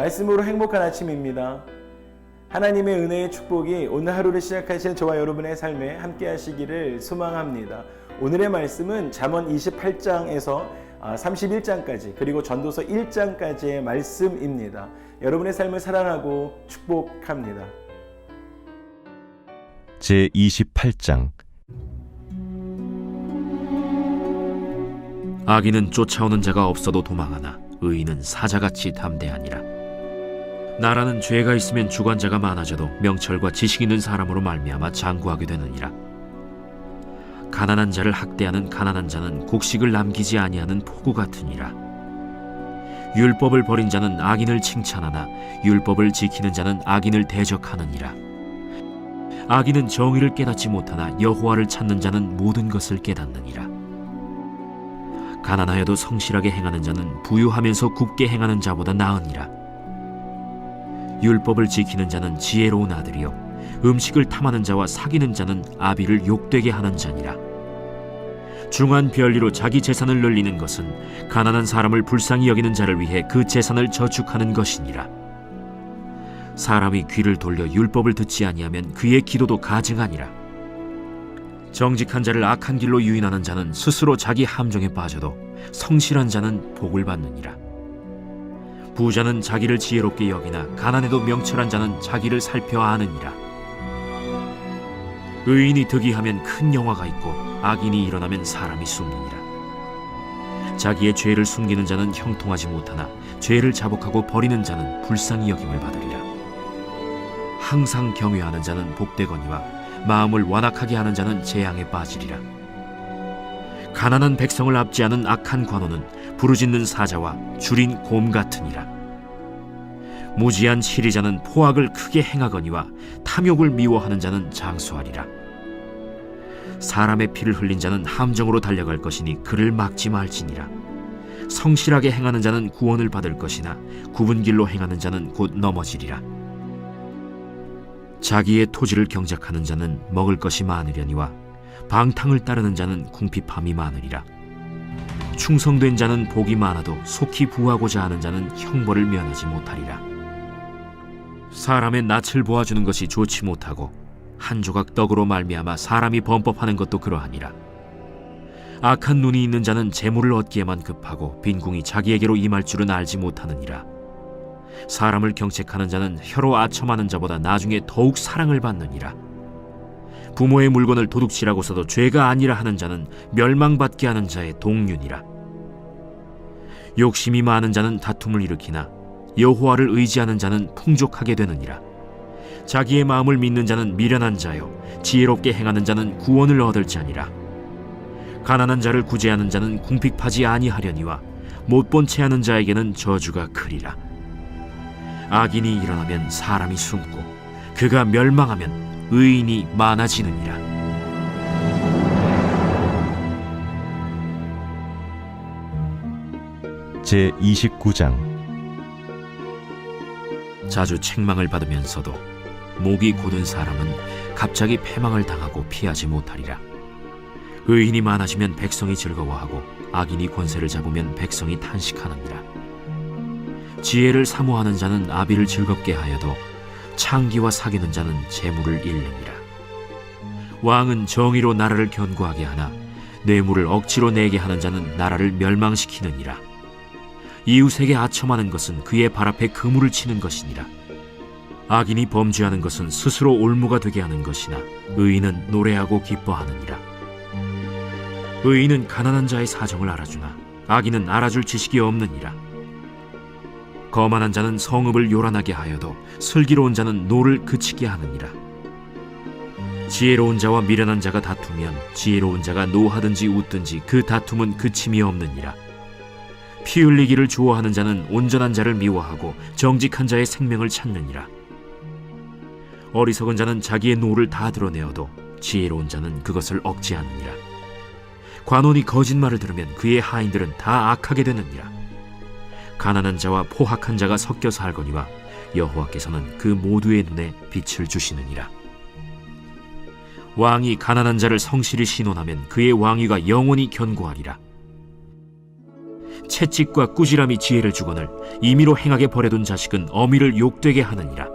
말씀으로 행복한 아침입니다. 하나님의 은혜의 축복이 오늘 하루를 시작하신 저와 여러분의 삶에 함께 하시기를 소망합니다. 오늘의 말씀은 잠언 28장에서 31장까지 그리고 전도서 1장까지의 말씀입니다. 여러분의 삶을 사랑하고 축복합니다. 제28장 악인은 쫓아오는 자가 없어도 도망하나 의인은 사자같이 담대하니라. 나라는 죄가 있으면 주관자가 많아져도 명철과 지식 있는 사람으로 말미암아 장구하게 되느니라. 가난한 자를 학대하는 가난한 자는 곡식을 남기지 아니하는 포구 같으니라. 율법을 버린 자는 악인을 칭찬하나 율법을 지키는 자는 악인을 대적하느니라. 악인은 정의를 깨닫지 못하나 여호와를 찾는 자는 모든 것을 깨닫느니라. 가난하여도 성실하게 행하는 자는 부유하면서 굽게 행하는 자보다 나으니라. 율법을 지키는 자는 지혜로운 아들이요 음식을 탐하는 자와 사귀는 자는 아비를 욕되게 하는 자니라. 중한 별리로 자기 재산을 늘리는 것은 가난한 사람을 불쌍히 여기는 자를 위해 그 재산을 저축하는 것이니라. 사람이 귀를 돌려 율법을 듣지 아니하면 그의 기도도 가증하니라. 정직한 자를 악한 길로 유인하는 자는 스스로 자기 함정에 빠져도 성실한 자는 복을 받느니라. 부자는 자기를 지혜롭게 여기나 가난해도 명철한 자는 자기를 살펴 아느니라. 의인이 득이하면 큰 영화가 있고 악인이 일어나면 사람이 숨느니라. 자기의 죄를 숨기는 자는 형통하지 못하나 죄를 자복하고 버리는 자는 불쌍히 여김을 받으리라. 항상 경외하는 자는 복되거니와 마음을 완악하게 하는 자는 재앙에 빠지리라. 가난한 백성을 압제하는 악한 관원은 부르짖는 사자와 줄인 곰 같으니라. 무지한 치리자는 포악을 크게 행하거니와 탐욕을 미워하는 자는 장수하리라. 사람의 피를 흘린 자는 함정으로 달려갈 것이니 그를 막지 말지니라. 성실하게 행하는 자는 구원을 받을 것이나 굽은 길로 행하는 자는 곧 넘어지리라. 자기의 토지를 경작하는 자는 먹을 것이 많으려니와 방탕을 따르는 자는 궁핍함이 많으리라. 충성된 자는 복이 많아도 속히 부하고자 하는 자는 형벌을 면하지 못하리라. 사람의 낯을 보아주는 것이 좋지 못하고 한 조각 떡으로 말미암아 사람이 범법하는 것도 그러하니라. 악한 눈이 있는 자는 재물을 얻기에만 급하고 빈궁이 자기에게로 임할 줄은 알지 못하느니라. 사람을 경책하는 자는 혀로 아첨하는 자보다 나중에 더욱 사랑을 받느니라. 부모의 물건을 도둑질하고서도 죄가 아니라 하는 자는 멸망받게 하는 자의 동륜이라. 욕심이 많은 자는 다툼을 일으키나 여호와를 의지하는 자는 풍족하게 되느니라. 자기의 마음을 믿는 자는 미련한 자요 지혜롭게 행하는 자는 구원을 얻을 자니라. 가난한 자를 구제하는 자는 궁핍하지 아니하려니와 못본 채 하는 자에게는 저주가 크리라. 악인이 일어나면 사람이 숨고 그가 멸망하면 의인이 많아지느니라. 제29장 자주 책망을 받으면서도 목이 곧은 사람은 갑자기 패망을 당하고 피하지 못하리라. 의인이 많아지면 백성이 즐거워하고 악인이 권세를 잡으면 백성이 탄식하느니라. 지혜를 사모하는 자는 아비를 즐겁게 하여도 창기와 사귀는 자는 재물을 잃느니라. 왕은 정의로 나라를 견고하게 하나 뇌물을 억지로 내게 하는 자는 나라를 멸망시키느니라. 이웃에게 아첨하는 것은 그의 발 앞에 그물을 치는 것이니라. 악인이 범죄하는 것은 스스로 올무가 되게 하는 것이나 의인은 노래하고 기뻐하느니라. 의인은 가난한 자의 사정을 알아주나 악인은 알아줄 지식이 없느니라. 거만한 자는 성읍을 요란하게 하여도 슬기로운 자는 노를 그치게 하느니라. 지혜로운 자와 미련한 자가 다투면 지혜로운 자가 노하든지 웃든지 그 다툼은 그침이 없느니라. 피 흘리기를 좋아하는 자는 온전한 자를 미워하고 정직한 자의 생명을 찾느니라. 어리석은 자는 자기의 노를 다 드러내어도 지혜로운 자는 그것을 억제하느니라. 관원이 거짓말을 들으면 그의 하인들은 다 악하게 되느니라. 가난한 자와 포학한 자가 섞여 살거니와 여호와께서는 그 모두의 눈에 빛을 주시느니라. 왕이 가난한 자를 성실히 신원하면 그의 왕위가 영원히 견고하리라. 채찍과 꾸지람이 지혜를 주거늘 임의로 행하게 버려둔 자식은 어미를 욕되게 하느니라.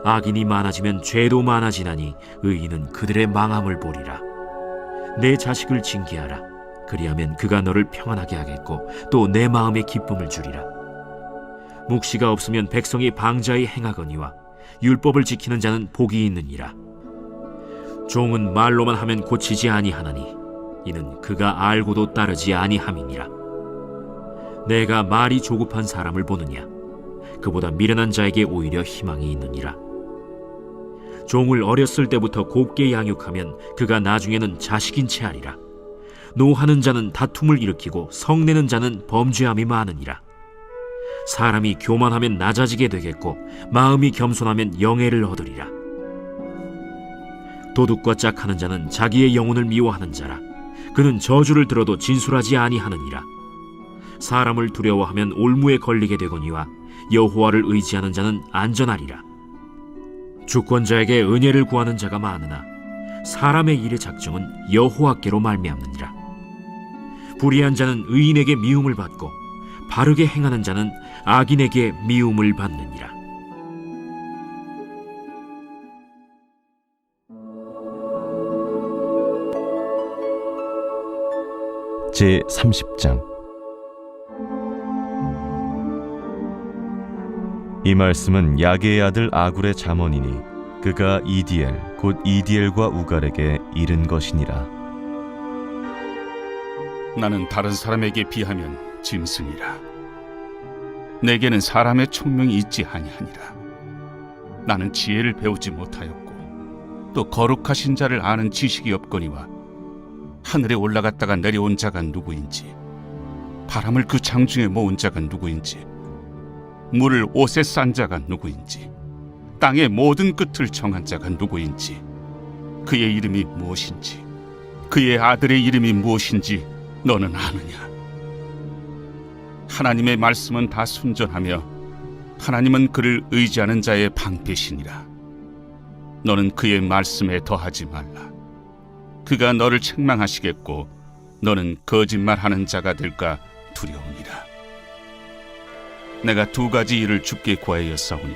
악인이 많아지면 죄도 많아지나니 의인은 그들의 망함을 보리라. 내 자식을 징계하라. 그리하면 그가 너를 평안하게 하겠고 또 내 마음에 기쁨을 주리라. 묵시가 없으면 백성이 방자히 행하거니와 율법을 지키는 자는 복이 있느니라. 종은 말로만 하면 고치지 아니하나니 이는 그가 알고도 따르지 아니함이니라. 내가 말이 조급한 사람을 보느냐? 그보다 미련한 자에게 오히려 희망이 있느니라. 종을 어렸을 때부터 곱게 양육하면 그가 나중에는 자식인 채 하리라. 노하는 자는 다툼을 일으키고 성내는 자는 범죄함이 많으니라. 사람이 교만하면 낮아지게 되겠고 마음이 겸손하면 영예를 얻으리라. 도둑과 짝하는 자는 자기의 영혼을 미워하는 자라. 그는 저주를 들어도 진술하지 아니하느니라. 사람을 두려워하면 올무에 걸리게 되거니와 여호와를 의지하는 자는 안전하리라. 주권자에게 은혜를 구하는 자가 많으나 사람의 일의 작정은 여호와께로 말미암느니라. 불의한 자는 의인에게 미움을 받고 바르게 행하는 자는 악인에게 미움을 받느니라. 제 30장. 이 말씀은 야게의 아들 아굴의 잠언이니 그가 이디엘 곧 이디엘과 우갈에게 이른 것이니라. 나는 다른 사람에게 비하면 짐승이라. 내게는 사람의 총명이 있지 아니하니라. 나는 지혜를 배우지 못하였고 또 거룩하신 자를 아는 지식이 없거니와 하늘에 올라갔다가 내려온 자가 누구인지, 바람을 그 장중에 모은 자가 누구인지, 물을 옷에 싼 자가 누구인지, 땅의 모든 끝을 정한 자가 누구인지, 그의 이름이 무엇인지, 그의 아들의 이름이 무엇인지 너는 아느냐? 하나님의 말씀은 다 순전하며 하나님은 그를 의지하는 자의 방패시니라. 너는 그의 말씀에 더하지 말라. 그가 너를 책망하시겠고 너는 거짓말하는 자가 될까 두려우니라. 내가 두 가지 일을 주께 구하였사오니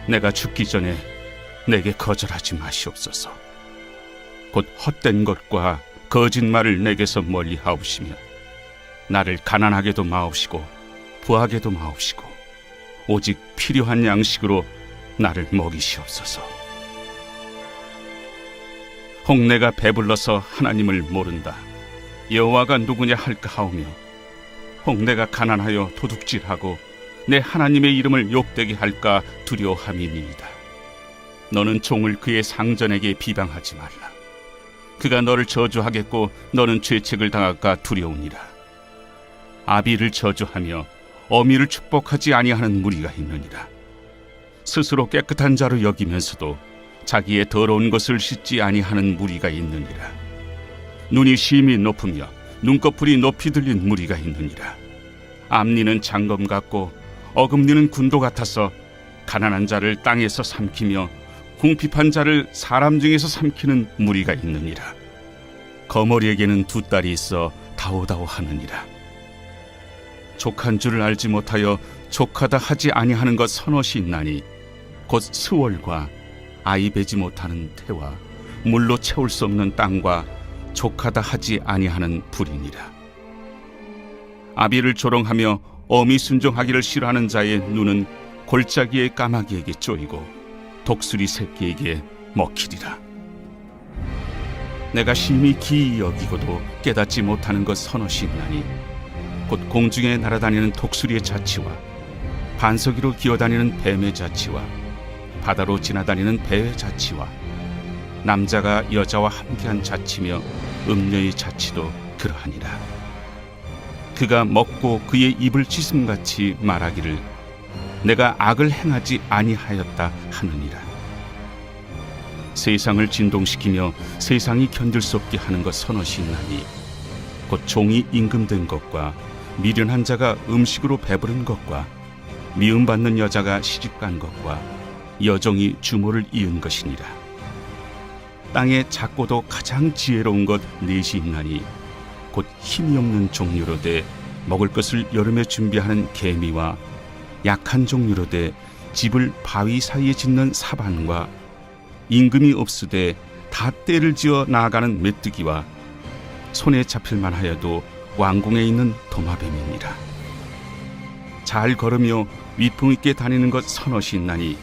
내가 죽기 전에 내게 거절하지 마시옵소서. 곧 헛된 것과 거짓말을 내게서 멀리 하옵시며 나를 가난하게도 마옵시고 부하게도 마옵시고 오직 필요한 양식으로 나를 먹이시옵소서. 혹 내가 배불러서 하나님을 모른다, 여호와가 누구냐 할까 하오며, 혹 내가 가난하여 도둑질하고 내 하나님의 이름을 욕되게 할까 두려워함이니이다. 너는 종을 그의 상전에게 비방하지 말라. 그가 너를 저주하겠고 너는 죄책을 당할까 두려우니라. 아비를 저주하며 어미를 축복하지 아니하는 무리가 있느니라. 스스로 깨끗한 자로 여기면서도 자기의 더러운 것을 씻지 아니하는 무리가 있느니라. 눈이 심히 높으며 눈꺼풀이 높이 들린 무리가 있느니라. 앞니는 장검 같고 어금니는 군도 같아서 가난한 자를 땅에서 삼키며 궁핍한 자를 사람 중에서 삼키는 무리가 있느니라. 거머리에게는 두 딸이 있어 다오다오 하느니라. 족한 줄을 알지 못하여 족하다 하지 아니하는 것 서너시 있나니 곧 스월과 아이 베지 못하는 태와 물로 채울 수 없는 땅과 족하다 하지 아니하는 불이니라. 아비를 조롱하며 어미 순종하기를 싫어하는 자의 눈은 골짜기의 까마귀에게 쪼이고 독수리 새끼에게 먹히리라. 내가 심히 기이 여기고도 깨닫지 못하는 것 서너시 있나니 곧 공중에 날아다니는 독수리의 자치와 반석이로 기어다니는 뱀의 자치와 바다로 지나다니는 배의 자치와 남자가 여자와 함께한 자치며 음녀의 자치도 그러하니라. 그가 먹고 그의 입을 찢음같이 말하기를 내가 악을 행하지 아니하였다 하느니라. 세상을 진동시키며 세상이 견딜 수 없게 하는 것 서너시 있나니 곧 종이 임금된 것과 미련한 자가 음식으로 배부른 것과 미움받는 여자가 시집간 것과 여종이 주모를 이은 것이니라. 땅에 작고도 가장 지혜로운 것 넷이 있나니 곧 힘이 없는 종류로 돼 먹을 것을 여름에 준비하는 개미와 약한 종류로 돼 집을 바위 사이에 짓는 사반과 임금이 없으되 다 떼를 지어 나아가는 메뚜기와 손에 잡힐 만하여도 왕궁에 있는 도마뱀이니라. 잘 걸으며 위풍 있게 다니는 것 서너시 있나니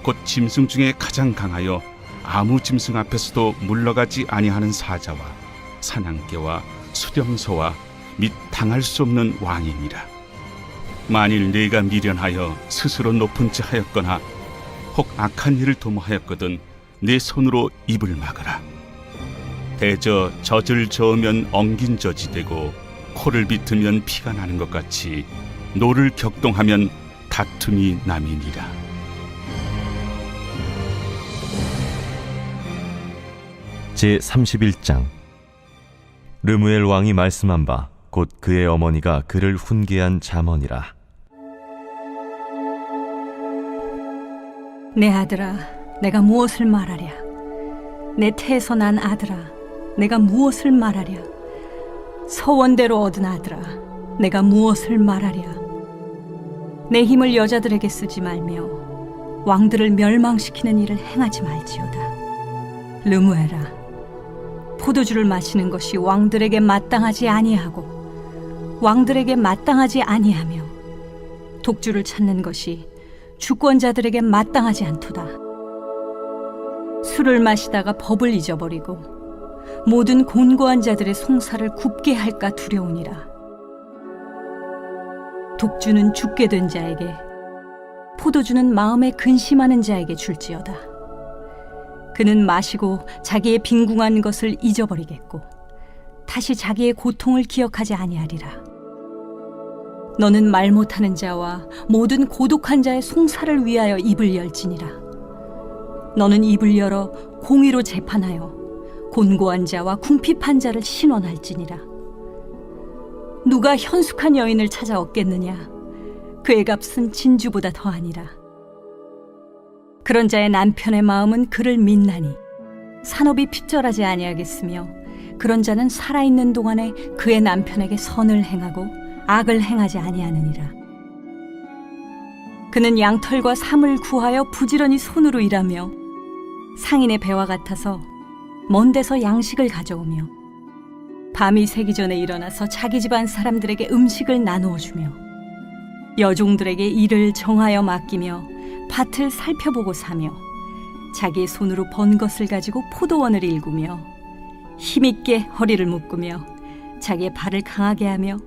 곧 짐승 중에 가장 강하여 아무 짐승 앞에서도 물러가지 아니하는 사자와 사냥개와 수렴소와 및 당할 수 없는 왕이니라. 만일 네가 미련하여 스스로 높은 지 하였거나 혹 악한 일을 도모하였거든 내 손으로 입을 막으라. 대저 젖을 저으면 엉긴 젖이 되고 코를 비트면 피가 나는 것 같이 노를 격동하면 다툼이 남이니라. 제31장 르무엘 왕이 말씀한 바 곧 그의 어머니가 그를 훈계한 잠언이라. 내 아들아, 내가 무엇을 말하랴? 내 태에서 난 아들아, 내가 무엇을 말하랴? 서원대로 얻은 아들아, 내가 무엇을 말하랴? 내 힘을 여자들에게 쓰지 말며 왕들을 멸망시키는 일을 행하지 말지어다. 르무엘아, 포도주를 마시는 것이 왕들에게 마땅하지 아니하고 왕들에게 마땅하지 아니하며 독주를 찾는 것이 주권자들에게 마땅하지 않도다. 술을 마시다가 법을 잊어버리고 모든 곤고한 자들의 송사를 굽게 할까 두려우니라. 독주는 죽게 된 자에게, 포도주는 마음에 근심하는 자에게 줄지어다. 그는 마시고 자기의 빈궁한 것을 잊어버리겠고 다시 자기의 고통을 기억하지 아니하리라. 너는 말 못하는 자와 모든 고독한 자의 송사를 위하여 입을 열지니라. 너는 입을 열어 공의로 재판하여 곤고한 자와 궁핍한 자를 신원할지니라. 누가 현숙한 여인을 찾아 얻겠느냐? 그의 값은 진주보다 더하니라. 그런 자의 남편의 마음은 그를 믿나니 산업이 핍절하지 아니하겠으며 그런 자는 살아있는 동안에 그의 남편에게 선을 행하고 악을 행하지 아니하느니라. 그는 양털과 삼을 구하여 부지런히 손으로 일하며 상인의 배와 같아서 먼 데서 양식을 가져오며 밤이 새기 전에 일어나서 자기 집안 사람들에게 음식을 나누어 주며 여종들에게 일을 정하여 맡기며 밭을 살펴보고 사며 자기의 손으로 번 것을 가지고 포도원을 일구며 힘있게 허리를 묶으며 자기의 발을 강하게 하며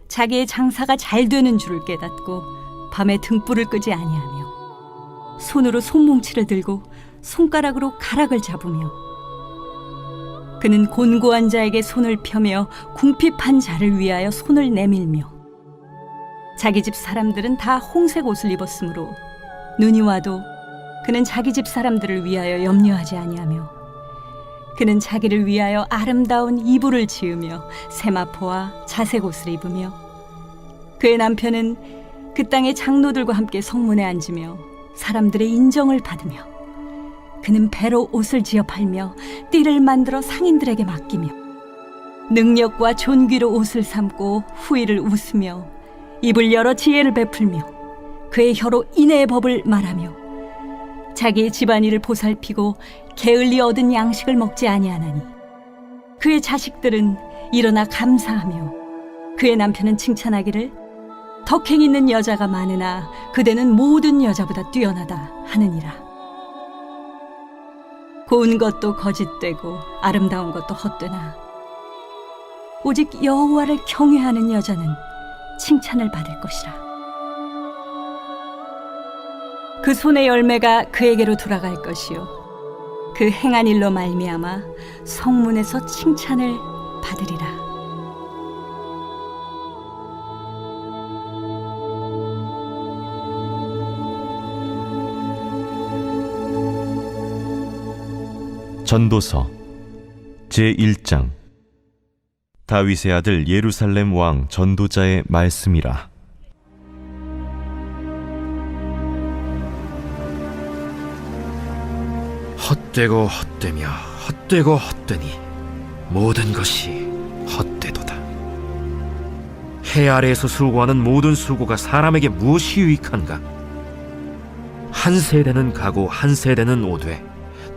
자기의 장사가 잘 되는 줄을 깨닫고 밤에 등불을 끄지 아니하며 손으로 손뭉치를 들고 손가락으로 가락을 잡으며 그는 곤고한 자에게 손을 펴며 궁핍한 자를 위하여 손을 내밀며 자기 집 사람들은 다 홍색 옷을 입었으므로 눈이 와도 그는 자기 집 사람들을 위하여 염려하지 아니하며 그는 자기를 위하여 아름다운 이불을 지으며 세마포와 자색 옷을 입으며 그의 남편은 그 땅의 장로들과 함께 성문에 앉으며 사람들의 인정을 받으며 그는 배로 옷을 지어 팔며 띠를 만들어 상인들에게 맡기며 능력과 존귀로 옷을 삼고 후일을 웃으며 입을 열어 지혜를 베풀며 그의 혀로 인애의 법을 말하며 자기의 집안일을 보살피고 게을리 얻은 양식을 먹지 아니하나니 그의 자식들은 일어나 감사하며 그의 남편은 칭찬하기를 덕행 있는 여자가 많으나 그대는 모든 여자보다 뛰어나다 하느니라. 고운 것도 거짓되고 아름다운 것도 헛되나 오직 여호와를 경외하는 여자는 칭찬을 받을 것이라. 그 손의 열매가 그에게로 돌아갈 것이요 그 행한 일로 말미암아 성문에서 칭찬을 받으리라. 전도서 제1장 다윗의 아들 예루살렘 왕 전도자의 말씀이라. 헛되고 헛되며 헛되고 헛되니 모든 것이 헛되니라. 해 아래에서 수고하는 모든 수고가 사람에게 무엇이 유익한가? 한 세대는 가고 한 세대는 오되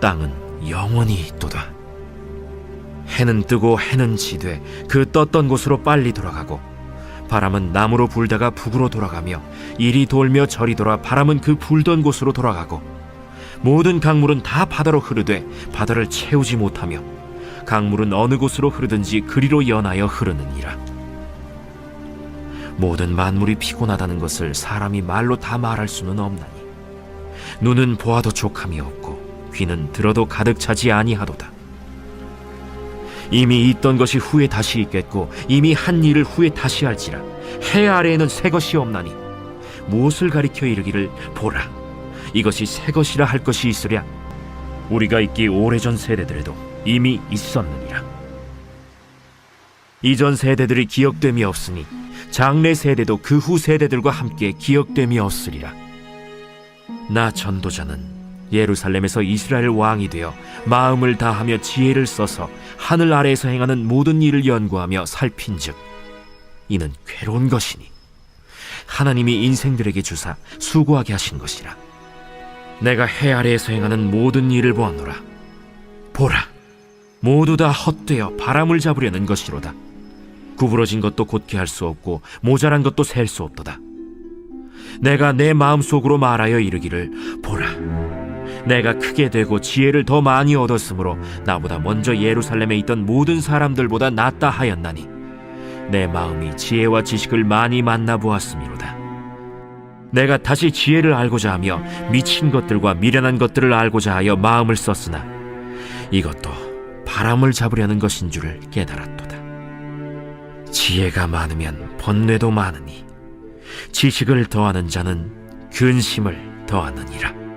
땅은 영원히 있도다. 해는 뜨고 해는 지되 그 떴던 곳으로 빨리 돌아가고, 바람은 남으로 불다가 북으로 돌아가며 이리 돌며 저리 돌아 바람은 그 불던 곳으로 돌아가고, 모든 강물은 다 바다로 흐르되 바다를 채우지 못하며 강물은 어느 곳으로 흐르든지 그리로 연하여 흐르느니라. 모든 만물이 피곤하다는 것을 사람이 말로 다 말할 수는 없나니, 눈은 보아도 족함이 없고 귀는 들어도 가득 차지 아니하도다. 이미 있던 것이 후에 다시 있겠고 이미 한 일을 후에 다시 할지라. 해 아래에는 새 것이 없나니 무엇을 가리켜 이르기를 보라, 이것이 새 것이라 할 것이 있으랴. 우리가 있기 오래전 세대들에도 이미 있었느니라. 이전 세대들이 기억됨이 없으니 장래 세대도 그 후 세대들과 함께 기억됨이 없으리라. 나 전도자는 예루살렘에서 이스라엘 왕이 되어 마음을 다하며 지혜를 써서 하늘 아래에서 행하는 모든 일을 연구하며 살핀즉 이는 괴로운 것이니 하나님이 인생들에게 주사 수고하게 하신 것이라. 내가 해 아래에서 행하는 모든 일을 보았노라. 보라, 모두 다 헛되어 바람을 잡으려는 것이로다. 구부러진 것도 곧게 할 수 없고 모자란 것도 셀 수 없도다. 내가 내 마음속으로 말하여 이르기를 보라, 내가 크게 되고 지혜를 더 많이 얻었으므로 나보다 먼저 예루살렘에 있던 모든 사람들보다 낫다 하였나니 내 마음이 지혜와 지식을 많이 만나보았음이로다. 내가 다시 지혜를 알고자 하며 미친 것들과 미련한 것들을 알고자 하여 마음을 썼으나 이것도 바람을 잡으려는 것인 줄을 깨달았도다. 지혜가 많으면 번뇌도 많으니 지식을 더하는 자는 근심을 더하느니라.